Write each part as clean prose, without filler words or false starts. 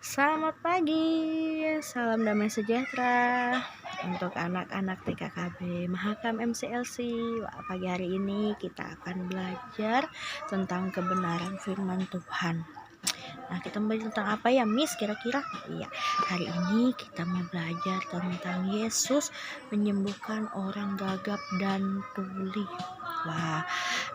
Selamat pagi, salam damai sejahtera untuk anak-anak TKKB Mahakam MCLC. Pagi hari ini kita akan belajar tentang kebenaran firman Tuhan. Nah, kita belajar tentang apa ya, Miss? Kira-kira? Iya, hari ini kita mau belajar tentang Yesus menyembuhkan orang gagap dan tuli. Wah,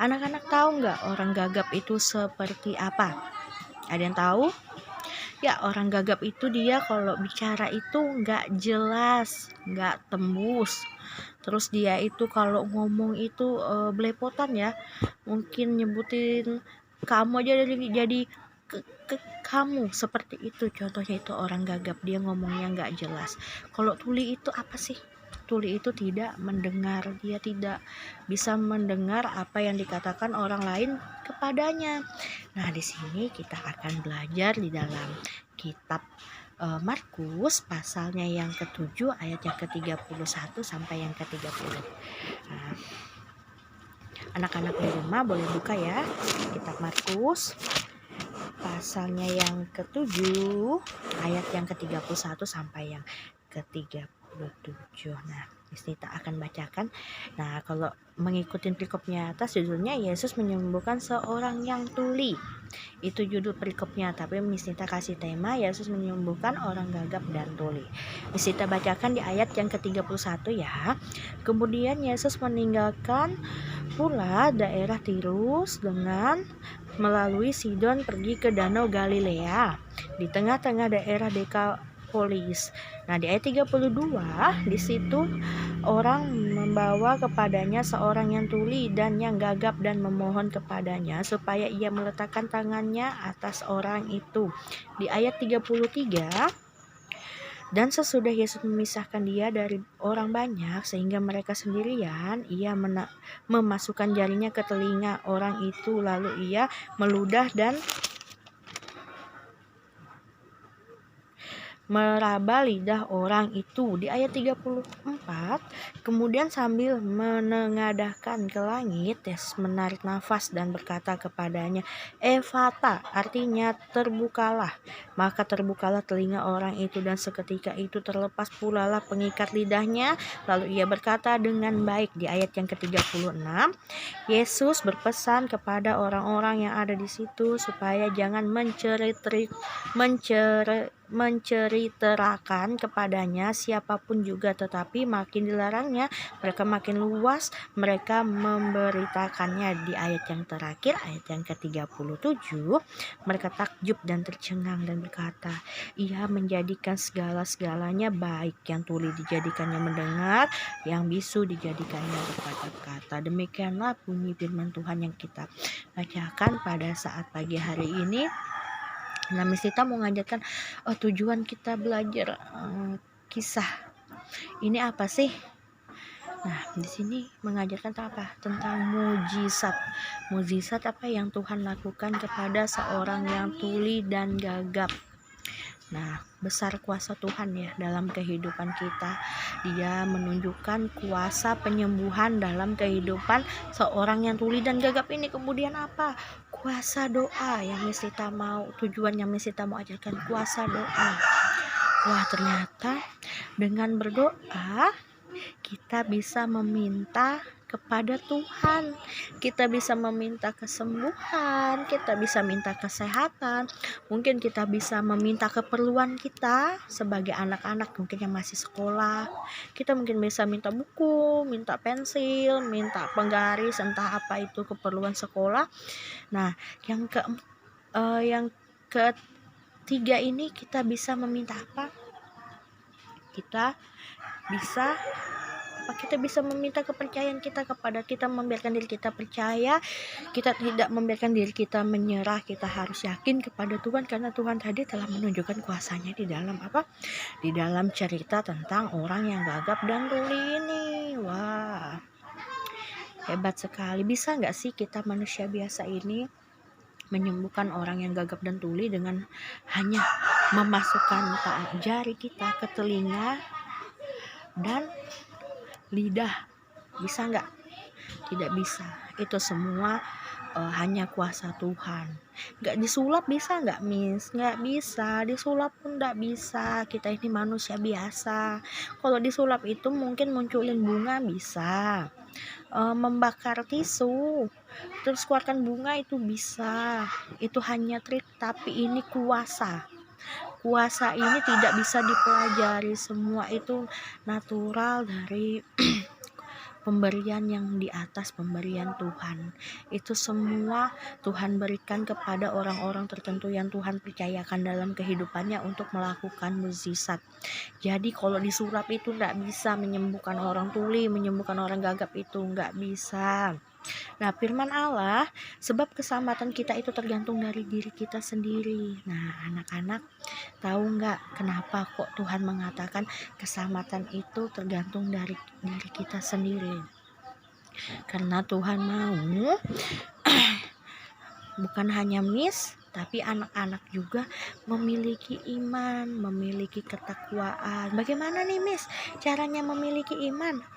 anak-anak tahu nggak orang gagap itu seperti apa? Ada yang tahu? Ya, orang gagap itu dia kalau bicara itu nggak jelas, nggak tembus. Terus dia itu kalau ngomong itu belepotan ya. Mungkin nyebutin kamu aja jadi kamu seperti itu. Contohnya itu orang gagap, dia ngomongnya nggak jelas. Kalau tuli itu apa sih? Tuli itu tidak mendengar, dia tidak bisa mendengar apa yang dikatakan orang lain kepadanya. Nah, di sini kita akan belajar di dalam kitab Markus pasalnya yang ke-7 ayat yang ke-31 sampai yang ke-30. Nah, anak-anak di rumah boleh buka ya kitab Markus pasalnya yang ke-7 ayat yang ke-31 sampai yang ke-37. Nah, kita akan bacakan. Nah, kalau mengikuti perikopnya atas judulnya Yesus menyembuhkan seorang yang tuli. Itu judul perikopnya, tapi Miss Nita kasih tema Yesus menyembuhkan orang gagap dan tuli. Miss Nita bacakan di ayat yang ke-31 ya. Kemudian Yesus meninggalkan pula daerah Tirus dengan melalui Sidon pergi ke Danau Galilea di tengah-tengah daerah Dekapolis. Nah, di ayat 32 di situ orang membawa kepadanya seorang yang tuli dan yang gagap dan memohon kepadanya supaya ia meletakkan tangannya atas orang itu. Di ayat 33, dan sesudah Yesus memisahkan dia dari orang banyak sehingga mereka sendirian, ia memasukkan jarinya ke telinga orang itu, lalu ia meludah dan meraba lidah orang itu. Di ayat 34, kemudian sambil menengadahkan ke langit, Yesus menarik nafas dan berkata kepadanya, Efata, artinya terbukalah. Maka terbukalah telinga orang itu dan seketika itu terlepas pulalah pengikat lidahnya, lalu ia berkata dengan baik. Di ayat yang ke-36, Yesus berpesan kepada orang-orang yang ada di situ supaya jangan menceritakan kepadanya siapapun juga, tetapi makin dilarangnya mereka makin luas mereka memberitakannya. Di ayat yang terakhir, ayat yang ke-37, mereka takjub dan tercengang dan berkata, ia menjadikan segala-segalanya baik, yang tuli dijadikannya mendengar, yang bisu dijadikannya berkata-kata. Demikianlah bunyi firman Tuhan yang kita bacakan pada saat pagi hari ini. Nah, Miss Tita mau ngajarkan tujuan kita belajar kisah ini apa sih? Nah, di sini mengajarkan apa? Tentang mujizat. Mujizat apa yang Tuhan lakukan kepada seorang yang tuli dan gagap. Nah, besar kuasa Tuhan ya dalam kehidupan kita. Dia menunjukkan kuasa penyembuhan dalam kehidupan seorang yang tuli dan gagap ini. Kemudian apa? Kuasa doa yang Miss Tita mau, tujuan yang Miss Tita mau ajarkan, kuasa doa. Wah, ternyata dengan berdoa kita bisa meminta kepada Tuhan, kita bisa meminta kesembuhan, kita bisa minta kesehatan, mungkin kita bisa meminta keperluan kita sebagai anak-anak mungkin yang masih sekolah. Kita mungkin bisa minta buku, minta pensil, minta penggaris, entah apa itu keperluan sekolah. Nah, yang ketiga ini kita bisa meminta apa? Kita bisa meminta kepercayaan kita kepada kita, membiarkan diri kita percaya, kita tidak membiarkan diri kita menyerah. Kita harus yakin kepada Tuhan karena Tuhan tadi telah menunjukkan kuasanya di dalam apa? Di dalam cerita tentang orang yang gagap dan tuli ini. Wah, hebat sekali. Bisa nggak sih kita manusia biasa ini menyembuhkan orang yang gagap dan tuli dengan hanya memasukkan jari kita ke telinga dan lidah? Bisa nggak? Tidak bisa. Itu semua hanya kuasa Tuhan. Nggak disulap bisa nggak, Miss? Nggak bisa, disulap pun nggak bisa. Kita ini manusia biasa. Kalau disulap itu mungkin munculin bunga bisa, membakar tisu, terus keluarkan bunga itu bisa. Itu hanya trik, tapi ini kuasa. Kuasa ini tidak bisa dipelajari, semua itu natural dari pemberian yang di atas, pemberian Tuhan. Itu semua Tuhan berikan kepada orang-orang tertentu yang Tuhan percayakan dalam kehidupannya untuk melakukan mukjizat. Jadi kalau disulap itu nggak bisa menyembuhkan orang tuli, menyembuhkan orang gagap, itu nggak bisa. Nah, firman Allah, sebab keselamatan kita itu tergantung dari diri kita sendiri. Nah, anak-anak tahu nggak kenapa kok Tuhan mengatakan keselamatan itu tergantung dari diri kita sendiri? Karena Tuhan mau bukan hanya Miss, tapi anak-anak juga memiliki iman, memiliki ketakwaan. Bagaimana nih Miss caranya memiliki iman?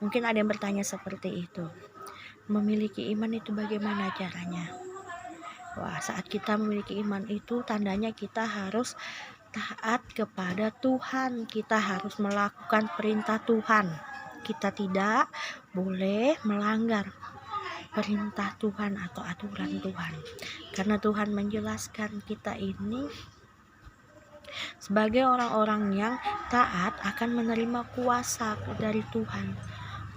Mungkin ada yang bertanya seperti itu. Memiliki iman itu bagaimana caranya? Saat kita memiliki iman itu tandanya kita harus taat kepada Tuhan. Kita harus melakukan perintah Tuhan. Kita tidak boleh melanggar perintah Tuhan atau aturan Tuhan. Karena Tuhan menjelaskan kita ini sebagai orang-orang yang taat akan menerima kuasa dari Tuhan.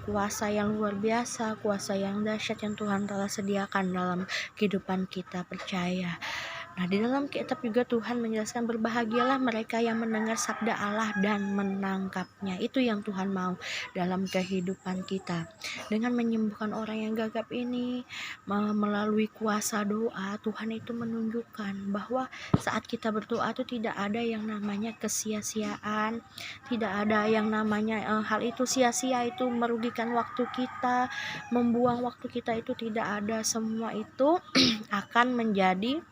Kuasa yang luar biasa, kuasa yang dahsyat yang Tuhan telah sediakan dalam kehidupan kita, percaya. Nah, di dalam kitab juga Tuhan menjelaskan berbahagialah mereka yang mendengar sabda Allah dan menangkapnya. Itu yang Tuhan mau dalam kehidupan kita. Dengan menyembuhkan orang yang gagap ini, melalui kuasa doa, Tuhan itu menunjukkan bahwa saat kita berdoa itu tidak ada yang namanya kesia-siaan, tidak ada yang namanya hal itu sia-sia, itu merugikan waktu kita, membuang waktu kita, itu tidak ada. Semua itu akan menjadi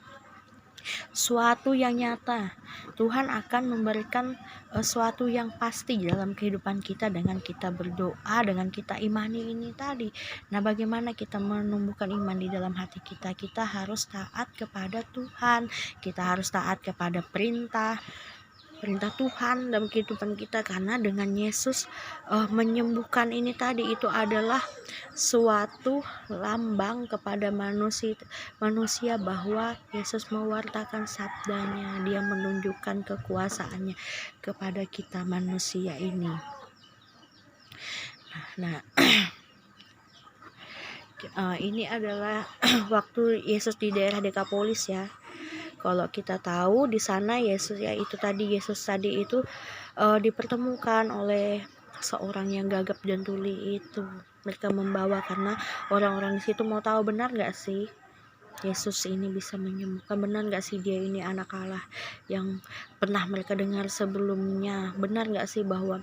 suatu yang nyata. Tuhan akan memberikan suatu yang pasti dalam kehidupan kita dengan kita berdoa, dengan kita imani ini tadi. Nah, bagaimana kita menumbuhkan iman di dalam hati kita? Kita harus taat kepada Tuhan, kita harus taat kepada perintah Tuhan dalam kehidupan kita, karena dengan Yesus menyembuhkan ini tadi, itu adalah suatu lambang kepada manusia bahwa Yesus mewartakan sabdanya, dia menunjukkan kekuasaannya kepada kita manusia ini. Nah, ini adalah waktu Yesus di daerah Dekapolis ya. Kalau kita tahu di sana Yesus tadi itu dipertemukan oleh seorang yang gagap dan tuli itu. Mereka membawa, karena orang-orang di situ mau tahu benar nggak sih Yesus ini bisa menyembuhkan, benar nggak sih dia ini anak Allah yang pernah mereka dengar sebelumnya, benar nggak sih bahwa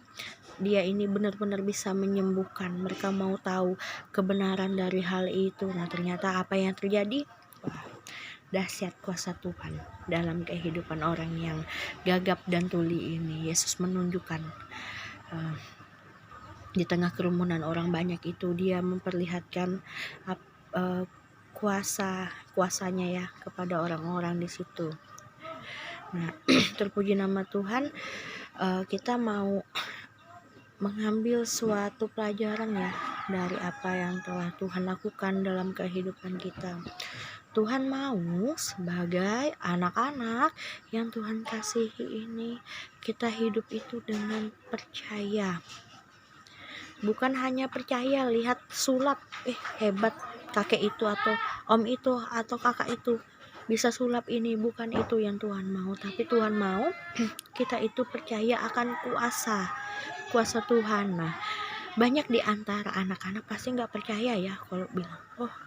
dia ini benar-benar bisa menyembuhkan. Mereka mau tahu kebenaran dari hal itu. Nah, ternyata apa yang terjadi? Dahsyat kuasa Tuhan dalam kehidupan orang yang gagap dan tuli ini. Yesus menunjukkan di tengah kerumunan orang banyak itu, dia memperlihatkan kuasanya ya kepada orang-orang di situ. Nah, terpuji nama Tuhan. Kita mau mengambil suatu pelajaran ya dari apa yang telah Tuhan lakukan dalam kehidupan kita. Tuhan mau sebagai anak-anak yang Tuhan kasihi ini, kita hidup itu dengan percaya. Bukan hanya percaya lihat sulap, hebat kakek itu atau om itu atau kakak itu bisa sulap ini, bukan itu yang Tuhan mau. Tapi Tuhan mau kita itu percaya akan kuasa Tuhan. Nah, banyak di antara anak-anak pasti nggak percaya ya kalau bilang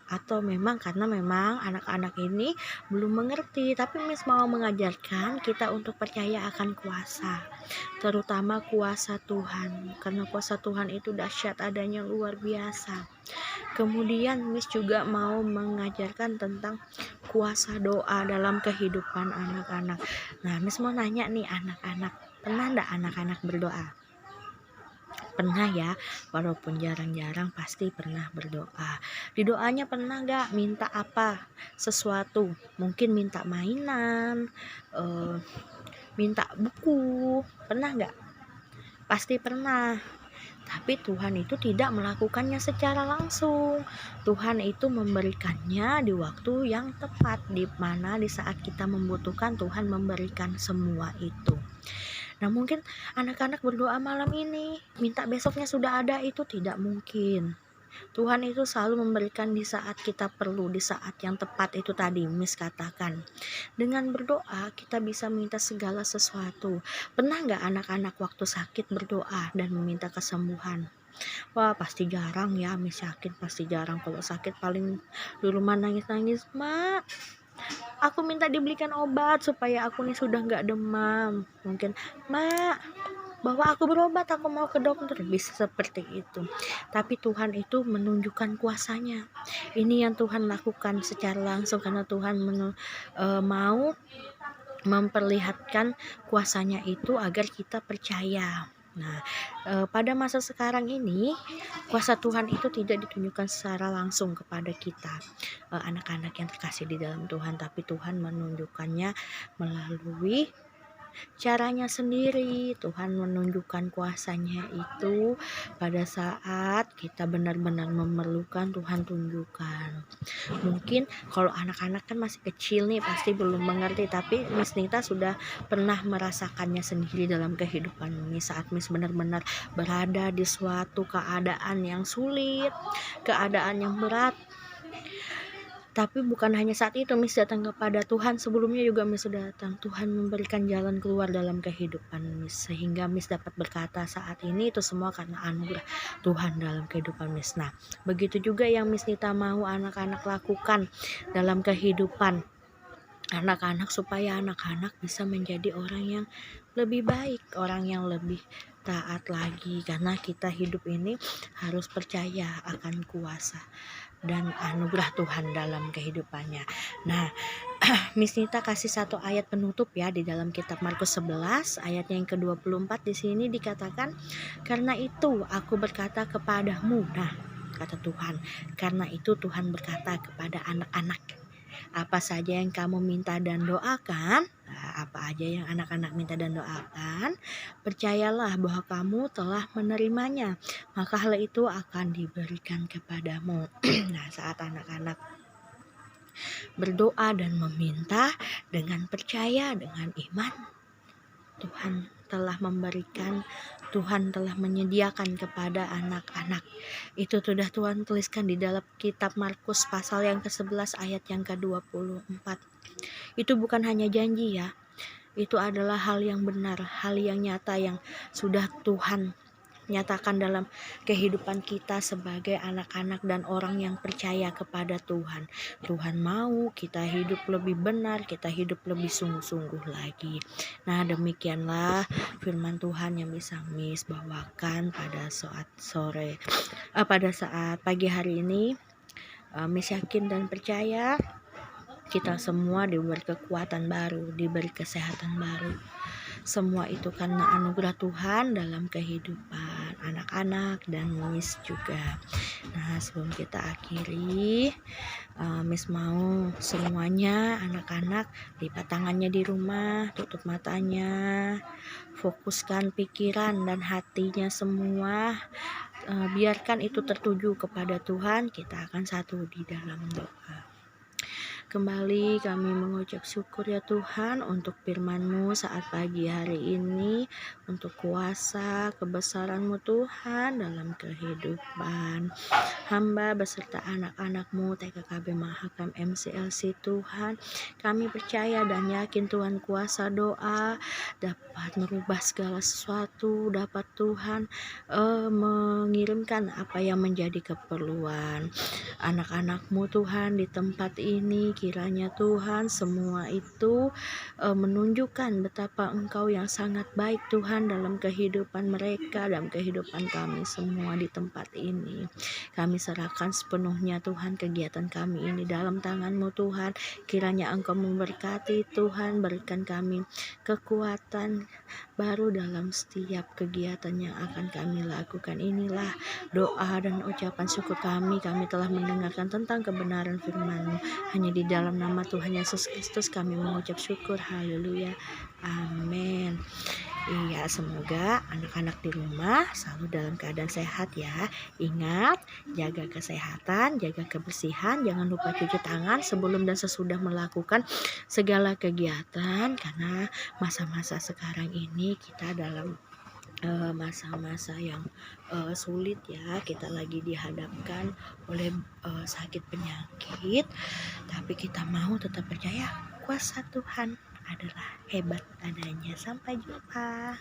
atau memang karena memang anak-anak ini belum mengerti. Tapi Miss mau mengajarkan kita untuk percaya akan kuasa, terutama kuasa Tuhan, karena kuasa Tuhan itu dahsyat adanya, luar biasa. Kemudian Miss juga mau mengajarkan tentang kuasa doa dalam kehidupan anak-anak. Nah, Miss mau nanya nih, anak-anak, pernah enggak anak-anak berdoa? Pernah ya, walaupun jarang-jarang pasti pernah berdoa. Di doanya pernah gak minta apa? Sesuatu, mungkin minta mainan, eh, minta buku, pernah gak? Pasti pernah. Tapi Tuhan itu tidak melakukannya secara langsung. Tuhan itu memberikannya di waktu yang tepat, di mana di saat kita membutuhkan Tuhan memberikan semua itu. Nah, mungkin anak-anak berdoa malam ini minta besoknya sudah ada, itu tidak mungkin. Tuhan itu selalu memberikan di saat kita perlu, di saat yang tepat. Itu tadi Miss katakan, dengan berdoa kita bisa minta segala sesuatu. Pernah gak anak-anak waktu sakit berdoa dan meminta kesembuhan? Wah, pasti jarang ya, Miss yakin pasti jarang. Kalau sakit paling di rumah nangis-nangis, "Mak, aku minta dibelikan obat supaya aku nih sudah gak demam." Mungkin, "Mak, bawa aku berobat, aku mau ke dokter." Bisa seperti itu. Tapi Tuhan itu menunjukkan kuasanya. Ini yang Tuhan lakukan secara langsung, karena Tuhan mau memperlihatkan kuasanya itu agar kita percaya. Nah, pada masa sekarang ini kuasa Tuhan itu tidak ditunjukkan secara langsung kepada kita, anak-anak yang terkasih di dalam Tuhan, tapi Tuhan menunjukkannya melalui caranya sendiri. Tuhan menunjukkan kuasanya itu pada saat kita benar-benar memerlukan, Tuhan tunjukkan. Mungkin kalau anak-anak kan masih kecil nih, pasti belum mengerti, tapi Miss Nita sudah pernah merasakannya sendiri dalam kehidupan Miss, saat Miss benar-benar berada di suatu keadaan yang sulit, keadaan yang berat. Tapi bukan hanya saat itu Miss datang kepada Tuhan, sebelumnya juga Miss sudah datang. Tuhan memberikan jalan keluar dalam kehidupan Miss, sehingga Miss dapat berkata saat ini itu semua karena anugerah Tuhan dalam kehidupan Miss. Nah, begitu juga yang Miss Nita mau anak-anak lakukan dalam kehidupan anak-anak, supaya anak-anak bisa menjadi orang yang lebih baik, orang yang lebih taat lagi, karena kita hidup ini harus percaya akan kuasa dan anugerah Tuhan dalam kehidupannya. Nah, Miss Nita kasih satu ayat penutup ya di dalam kitab Markus 11 ayatnya yang ke-24. Di sini dikatakan, "Karena itu aku berkata kepadamu." Nah, kata Tuhan, karena itu Tuhan berkata kepada anak-anak, apa saja yang kamu minta dan doakan, apa aja yang anak-anak minta dan doakan, percayalah bahwa kamu telah menerimanya, maka hal itu akan diberikan kepadamu. Nah, saat anak-anak berdoa dan meminta dengan percaya, dengan iman, Tuhan telah memberikan, Tuhan telah menyediakan kepada anak-anak. Itu sudah Tuhan tuliskan di dalam kitab Markus pasal yang ke-11 ayat yang ke-24. Itu bukan hanya janji ya, itu adalah hal yang benar, hal yang nyata yang sudah Tuhan nyatakan dalam kehidupan kita sebagai anak-anak dan orang yang percaya kepada Tuhan. Tuhan mau kita hidup lebih benar, kita hidup lebih sungguh-sungguh lagi. Nah, demikianlah firman Tuhan yang bisa Miss bawakan pada saat pada saat pagi hari ini. Miss yakin dan percaya kita semua diberi kekuatan baru, diberi kesehatan baru. Semua itu karena anugerah Tuhan dalam kehidupan anak-anak dan Miss juga. Nah, sebelum kita akhiri, Miss mau semuanya anak-anak lipat tangannya di rumah, tutup matanya, fokuskan pikiran dan hatinya semua, biarkan itu tertuju kepada Tuhan. Kita akan satu di dalam doa. Kembali kami mengucap syukur ya Tuhan untuk firman-Mu saat pagi hari ini, untuk kuasa kebesaran-Mu Tuhan dalam kehidupan hamba beserta anak-anak-Mu TKKB Mahakam MCLC Tuhan. Kami percaya dan yakin Tuhan kuasa doa dapat merubah segala sesuatu, dapat Tuhan mengirimkan apa yang menjadi keperluan anak-anak-Mu Tuhan di tempat ini. kiranya Tuhan semua itu menunjukkan betapa Engkau yang sangat baik Tuhan dalam kehidupan mereka, dalam kehidupan kami semua di tempat ini. Kami serahkan sepenuhnya Tuhan kegiatan kami ini dalam tangan-Mu Tuhan. Kiranya Engkau memberkati Tuhan, berikan kami kekuatan baru dalam setiap kegiatan yang akan kami lakukan. Inilah doa dan ucapan syukur kami telah mendengarkan tentang kebenaran firman-Mu. Hanya di dalam nama Tuhan Yesus Kristus kami mengucap syukur. Haleluya. Amin. Iya, semoga anak-anak di rumah selalu dalam keadaan sehat ya. Ingat, jaga kesehatan, jaga kebersihan, jangan lupa cuci tangan sebelum dan sesudah melakukan segala kegiatan, karena masa-masa sekarang ini kita dalam masa-masa yang sulit ya. Kita lagi dihadapkan oleh sakit penyakit, tapi kita mau tetap percaya kuasa Tuhan adalah hebat adanya. Sampai jumpa.